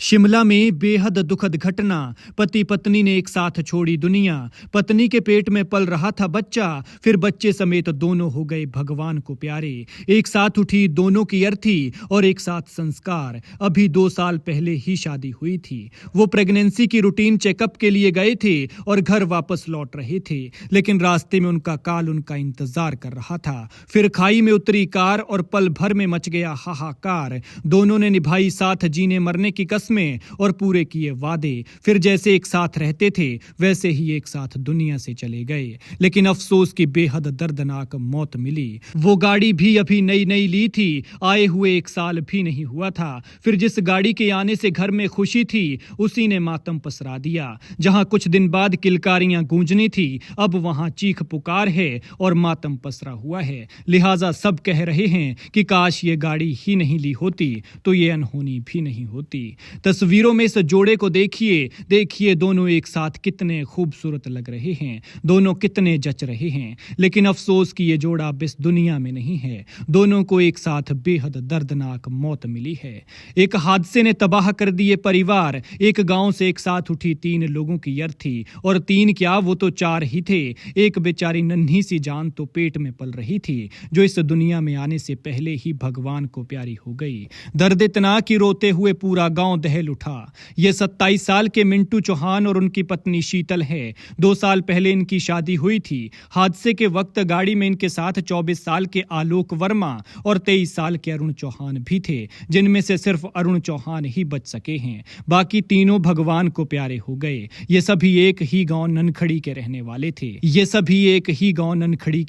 शिमला में बेहद दुखद घटना। पति पत्नी ने एक साथ छोड़ी दुनिया। पत्नी के पेट में पल रहा था बच्चा, फिर बच्चे समेत दोनों हो गए भगवान को प्यारे। एक साथ उठी दोनों की अर्थी और एक साथ संस्कार। अभी 2 साल पहले ही शादी हुई थी। वो प्रेगनेंसी की रूटीन चेकअप के लिए गए थे और घर वापस लौट रहे थे, लेकिन रास्ते में उनका काल उनका इंतजार कर रहा था। फिर खाई में उतरी कार और पल भर में मच गया हाहाकार। दोनों ने निभाई साथ जीने मरने की कसमें और पूरे किए वादे। फिर जैसे एक साथ रहते थे वैसे ही एक साथ दुनिया से चले गए। लेकिन अफसोस की बेहद दर्दनाक मौत मिली। वो गाड़ी भी अभी नई नई ली थी, आए हुए 1 साल भी नहीं हुआ था। फिर जिस गाड़ी के आने से घर में खुशी थी उसी ने मातम पसरा दिया। जहां कुछ दिन बाद किलकारियां गूंजनी थी, अब वहां चीख पुकार है और मातम पसरा हुआ है। लिहाजा सब कह रहे हैं कि काश ये गाड़ी ही नहीं ली होती तो ये अनहोनी भी नहीं होती। तस्वीरों में इस जोड़े को देखिए दोनों एक साथ कितने खूबसूरत लग रहे हैं, दोनों कितने जच रहे हैं। लेकिन अफसोस कि ये जोड़ा अब इस दुनिया में नहीं है। दोनों को एक साथ बेहद दर्दनाक मौत मिली है। एक हादसे ने तबाह कर दिए परिवार। एक गांव से एक साथ उठी 3 लोगों की अर्थी, और 3 क्या, वो तो 4 ही थे। एक बेचारी नन्ही सी जान तो पेट में पल रही थी, जो इस दुनिया में आने से पहले ही भगवान को प्यारी हो गई। दर्द इतना कि रोते हुए पूरा गांव दहल उठा। ये 27 साल के मिंटू चौहान और उनकी पत्नी शीतल है। 2 साल पहले इनकी शादी हुई थी। हादसे के वक्त गाड़ी में इनके साथ 24 साल के आलोक वर्मा और 23 साल के अरुण चौहान भी थे, जिनमें से सिर्फ अरुण चौहान ही बच सके हैं। बाकी तीनों भगवान को प्यारे हो गए। ये सभी एक ही गांव ननखड़ी के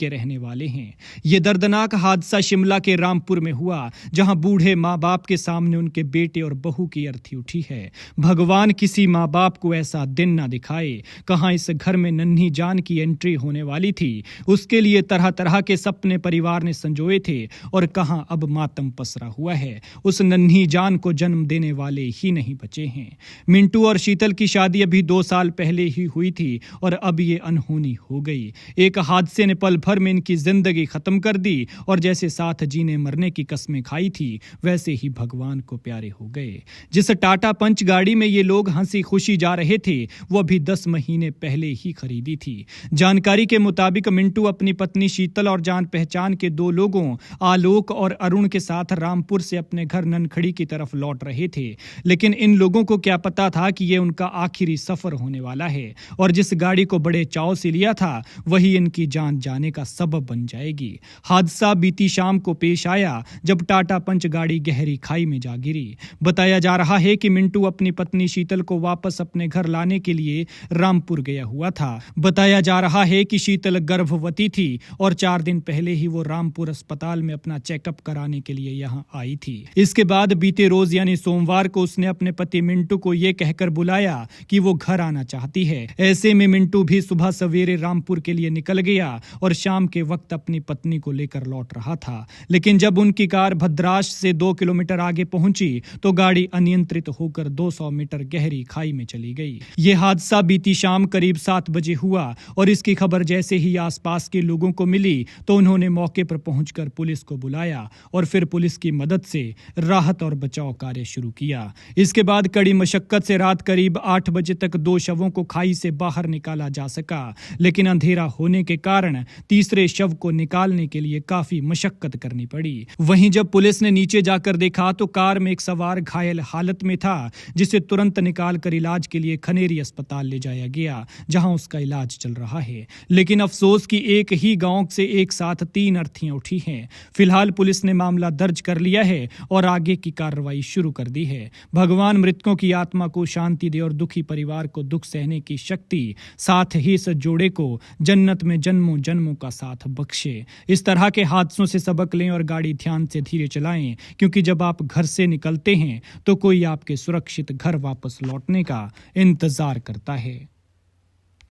रहने वाले हैं। ये दर्दनाक हादसा शिमला के रामपुर में हुआ, जहां बूढ़े माँ बाप के सामने उनके बेटे और बहू की अर्थी उठी है। भगवान किसी माँ बाप को ऐसा दिन ना दिखाए। कहां इस घर में नन्ही जान की एंट्री होने वाली थी, उसके लिए तरह तरह के सपने परिवार ने संजोए थे, और कहां अब मातम पसरा हुआ है। उस नन्ही जान को जन्म देने वाले ही नहीं बचे हैं। मिंटू और शीतल की शादी अभी 2 साल पहले ही हुई थी और अब ये अनहोनी हो गई। एक हादसे ने पल भर में इनकी जिंदगी खत्म कर दी, और जैसे साथ जीने मरने की कसमें खाई थी वैसे ही भगवान को प्यारे हो गए। जिस टाटा पंच गाड़ी में ये लोग हंसी खुशी जा रहे थे, वो अभी 10 महीने पहले ही खरीदी थी। जानकारी के मुताबिक मिंटू अपनी पत्नी शीतल और जान पहचान के 2 लोगों आलोक और अरुण के साथ रामपुर से अपने घर ननखड़ी की तरफ लौट रहे थे। लेकिन इन लोगों को क्या पता था कि ये उनका आखिरी सफर होने वाला है, और जिस गाड़ी को बड़े चाव से लिया था वही इनकी जान जाने का सबब बन जाएगी। हादसा बीती शाम को पेश आया, जब टाटा पंच गाड़ी गहरी खाई में जा गिरी। बताया जा रहा है कि मिंटू अपनी पत्नी शीतल को वापस अपने घर लाने के लिए रामपुर गया हुआ था। बताया जा रहा है कि शीतल गर्भवती थी और 4 दिन पहले ही वो रामपुर अस्पताल में अपना चेकअप कराने के लिए यहां आई थी। इसके बाद बीते रोज यानी सोमवार को उसने अपने पति मिंटू को ये कहकर बुलाया कि वो घर आना चाहती है। ऐसे में मिंटू भी सुबह सवेरे रामपुर के लिए निकल गया और शाम के वक्त अपनी पत्नी को लेकर लौट रहा था। लेकिन जब उनकी कार भद्राश से 2 किलोमीटर आगे पहुंची तो गाड़ी अनियंत्रित होकर 200 मीटर गहरी खाई में चली गई। ये हादसा बीती शाम करीब 7 बजे हुआ, और इसकी खबर जैसे ही आसपास के लोगों को मिली तो उन्होंने मौके पर पहुंचकर पुलिस को बुलाया, और फिर पुलिस की मदद से राहत और बचाव कार्य शुरू किया। इसके बाद कड़ी मशक्कत से रात करीब 8 बजे तक 2 शवों को खाई से बाहर निकाला जा सका, लेकिन अंधेरा होने के कारण तीसरे शव को निकालने के लिए काफी मशक्कत करनी पड़ी। वहीं जब पुलिस ने नीचे जाकर देखा तो कार में एक सवार घायल हालत में था, जिसे तुरंत निकालकर इलाज के लिए खनेरी अस्पताल ले जाया गया, जहां उसका इलाज चल रहा है। लेकिन अफसोस कि एक ही गांव से एक साथ 3 अर्थियां उठी हैं। फिलहाल पुलिस ने मामला दर्ज कर लिया है और आगे की कार्रवाई शुरू कर दी है। भगवान मृतकों की आत्मा को शांति दे और दुखी परिवार को दुख सहने की शक्ति, साथ ही इस जोड़े को जन्नत में जन्मों जन्मों का साथ बख्शे। इस तरह के हादसों से सबक लें और गाड़ी ध्यान से धीरे चलाएं, क्योंकि जब आप घर से निकलते हैं तो कोई आपके सुरक्षित घर वापस लौटने का इंतजार करता है।